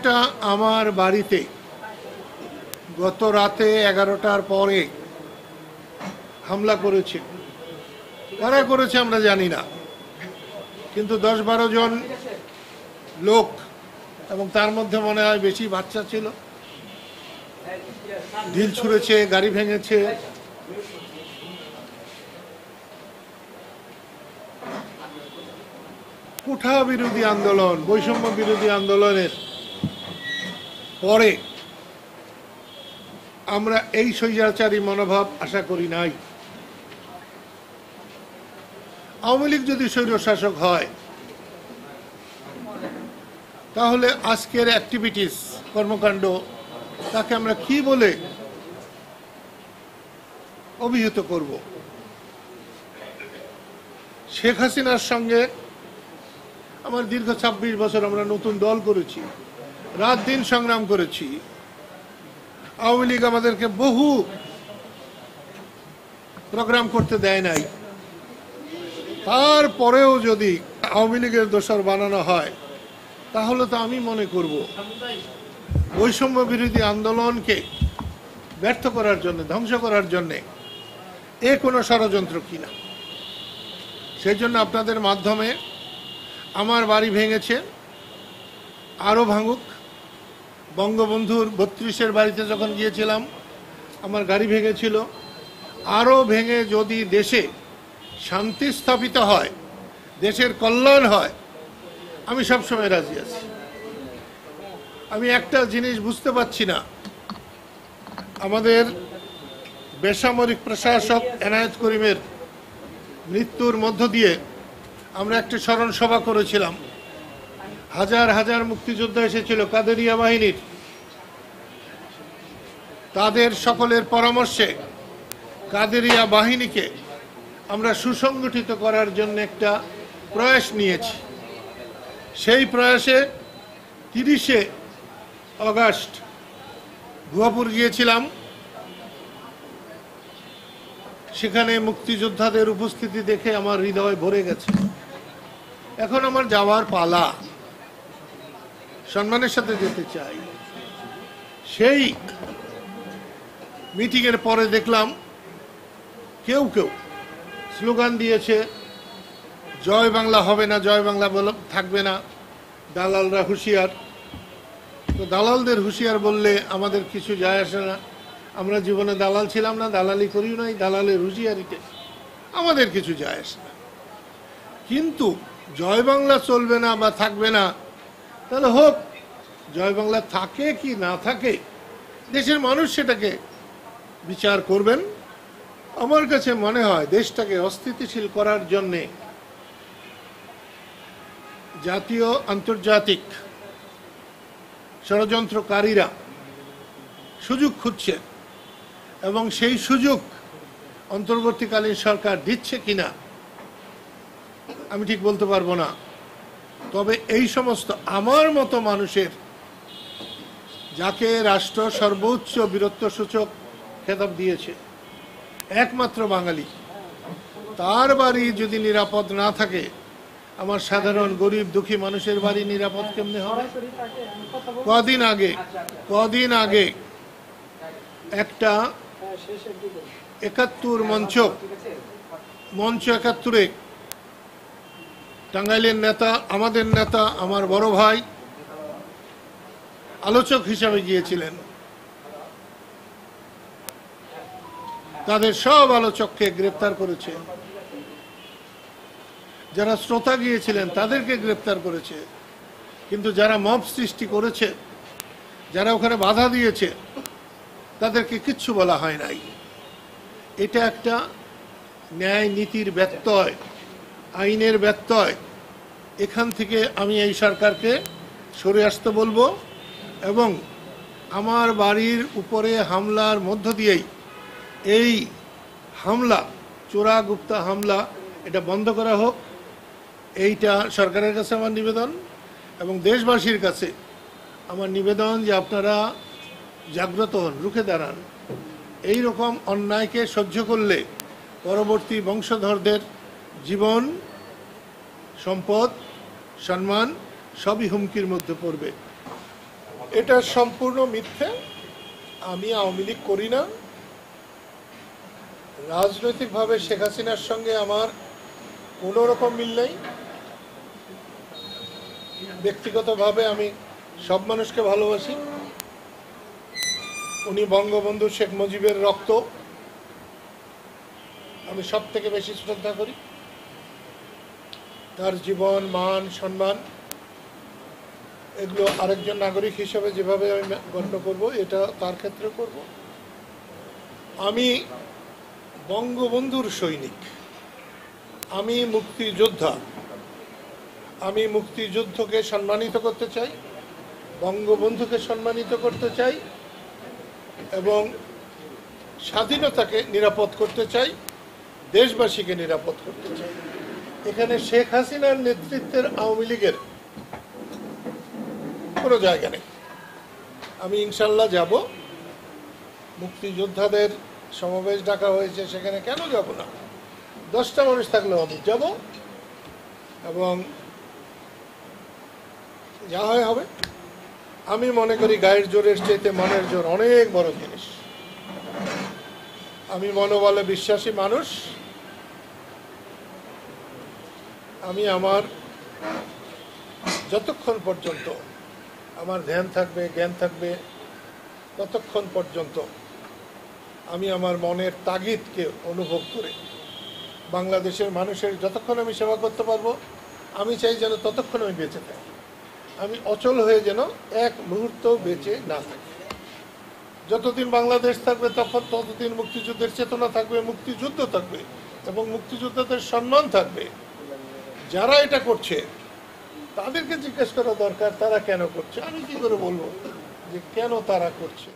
ঘটনাটা আমার বাড়িতে গত রাতে 11টার পরে হামলা করেছে। কারা করেছে আমরা জানি না, কিন্তু 10-12 জন লোক, এবং তার মধ্যে মনে হয় বেশি বাচ্চা ছিল, ঢিল ছুঁড়েছে, গাড়ি ভেঙেছে। কোঠা বিরোধী আন্দোলন, বৈষম্য বিরোধী আন্দোলনের পরে আমরা এই স্বৈরাচারী মনোভাব আশা করি নাই। আওয়ামী লীগ যদি স্বৈরশাসক হয় তাহলে আজকের অ্যাক্টিভিটিস, কর্মকাণ্ড, তাকে আমরা কি বলে অভিহিত করব? শেখ হাসিনার সঙ্গে আমার দীর্ঘ 26 বছর আমরা নতুন দল করেছি, রাত দিন সংগ্রাম করেছি। আওয়ামী লীগ আমাদেরকে বহু প্রোগ্রাম করতে দেয় নাই। তারপরেও যদি আওয়ামী লীগের দোসর বানানো হয় তাহলে তো আমি মনে করব বৈষম্য বিরোধী আন্দোলনকে ব্যর্থ করার জন্য, ধ্বংস করার জন্য কোনো ষড়যন্ত্র কিনা। সেই জন্য আপনাদের মাধ্যমে আমার বাড়ি ভেঙেছে, আরও ভাঙুক। বঙ্গবন্ধুর 32-এর বাড়িতে যখন গিয়েছিলাম আমার গাড়ি ভেঙেছিল, আরও ভেঙে যদি দেশে শান্তি স্থাপিত হয়, দেশের কল্যাণ হয়, আমি সবসময় রাজি আছি। আমি একটা জিনিস বুঝতে পারছি না, আমাদের বেসামরিক প্রশাসক এনায়েত করিমের মৃত্যুর মধ্য দিয়ে আমরা একটা স্মরণ সভা করেছিলাম। হাজার হাজার মুক্তিযোদ্ধা এসেছিল কাদেরিয়া বাহিনীর। তাদের সকলের পরামর্শে কাদেরিয়া বাহিনীকে আমরা সুসংগঠিত করার জন্য একটা প্রয়াস নিয়েছি। সেই প্রয়াসে 30শে আগস্ট গুয়াপুর গিয়েছিলাম। সেখানে মুক্তিযোদ্ধাদের উপস্থিতি দেখে আমার হৃদয় ভরে গেছে। এখন আমার যাওয়ার পালা, সম্মানের সাথে যেতে চাই। সেই মিটিংয়ের পরে দেখলাম কেউ কেউ স্লোগান দিয়েছে, জয় বাংলা হবে না, জয় বাংলা থাকবে না, দালালরা হুঁশিয়ার। তো দালালদের হুঁশিয়ার বললে আমাদের কিছু যায় আসে না। আমরা জীবনে দালাল ছিলাম না, দালালি করিও নাই, দালালের হুঁশিয়ারিতে আমাদের কিছু যায় আসে না। কিন্তু জয় বাংলা চলবে না বা থাকবে না, তাহলে হোক, জয় বাংলা থাকে কি না থাকে দেশের মানুষ সেটাকে বিচার করবেন। আমার কাছে মনে হয় দেশটাকে অস্থিতিশীল করার জন্যে জাতীয় আন্তর্জাতিক ষড়যন্ত্রকারীরা সুযোগ খুঁজছে, এবং সেই সুযোগ অন্তর্বর্তীকালীন সরকার দিচ্ছে কিনা আমি ঠিক বলতে পারবো না। তবে এই সমস্ত আমার মতো মানুষের, যাকে রাষ্ট্র সর্বোচ্চ বীরত্ব সূচক খেতাব দিয়েছে, একমাত্র বাঙালি, তার বাড়ি যদি নিরাপদ না থাকে, আমার সাধারণ গরিব দুঃখী মানুষের বাড়ি নিরাপদ কেমনে হবে? কদিন আগে একটা 71 মঞ্চ 71-এ টাঙ্গাইলের নেতা, আমাদের নেতা, আমার বড় ভাই আলোচক হিসাবে গিয়েছিলেন। তাদের সব আলোচককে গ্রেপ্তার করেছে। যারা শ্রোতা গিয়েছিলেন তাদেরকে গ্রেপ্তার করেছে। কিন্তু যারা মব সৃষ্টি করেছে, যারা ওখানে বাধা দিয়েছে, তাদেরকে কিচ্ছু বলা হয় নাই। এটা একটা ন্যায় নীতির ব্যত্যয়, আইনের ব্যত্যয়। এখান থেকে আমি এই সরকারকে সরে আসতে বলবো, এবং আমার বাড়ির উপরে হামলার মধ্য দিয়েই এই হামলা, চোরা গুপ্তা হামলা, এটা বন্ধ করা হোক। এইটা সরকারের কাছে আমার নিবেদন, এবং দেশবাসীর কাছে আমার নিবেদন যে আপনারা জাগ্রত হন, রুখে দাঁড়ান। এই রকম অন্যায়কে সহ্য করলে পরবর্তী বংশধরদের জীবন, সম্পদ, সম্মান সবই হুমকির মধ্যে পড়বে। এটা সম্পূর্ণ মিথ্যে। আমি আওয়ামী লীগ করি না। রাজনৈতিকভাবে শেখ হাসিনার সঙ্গে আমার কোনো রকম মিল নেই। ব্যক্তিগতভাবে আমি সব মানুষকে ভালোবাসি। উনি বঙ্গবন্ধু শেখ মুজিবের রক্ত আমি সব থেকে বেশি শ্রদ্ধা করি। তার জীবন, মান, সম্মান এগুলো আরেকজন নাগরিক হিসেবে যেভাবে আমি গণ্য করব, এটা তার ক্ষেত্রে করব। আমি বঙ্গবন্ধুর সৈনিক, আমি মুক্তিযোদ্ধা। আমি মুক্তিযুদ্ধকে সম্মানিত করতে চাই, বঙ্গবন্ধুকে সম্মানিত করতে চাই এবং স্বাধীনতাকে নিরাপদ করতে চাই, দেশবাসীকে নিরাপদ করতে চাই। এখানে শেখ হাসিনার নেতৃত্বের আওয়ামী লীগের কোনো জায়গা নেই। আমি ইনশাল্লাহ যাব। মুক্তিযোদ্ধাদের সমাবেশ ডাকা হয়েছে, সেখানে কেন যাব না? 10টা মানুষ থাকলেও আমি যাব এবং যা হয় হবে। আমি মনে করি গায়ের জোরের চাইতে মনের জোর অনেক বড় জিনিস। আমি মনোবলে বিশ্বাসী মানুষ। আমি আমার যতক্ষণ পর্যন্ত আমার ধ্যান থাকবে, জ্ঞান থাকবে, ততক্ষণ পর্যন্ত আমি আমার মনের তাগিদকে অনুভব করে বাংলাদেশের মানুষের যতক্ষণ আমি সেবা করতে পারবো, আমি চাই যেন ততক্ষণ আমি বেঁচে থাকি। আমি অচল হয়ে যেন এক মুহূর্ত বেঁচে না থাকি। যতদিন বাংলাদেশ থাকবে ততদিন মুক্তিযুদ্ধের চেতনা থাকবে, মুক্তিযুদ্ধ থাকবে এবং মুক্তিযোদ্ধাদের সম্মান থাকবে। যারা এটা করছে তাদেরকে জিজ্ঞেস করা দরকার তারা কেন করছে। আমি কি করে বলবো যে কেন তারা করছে?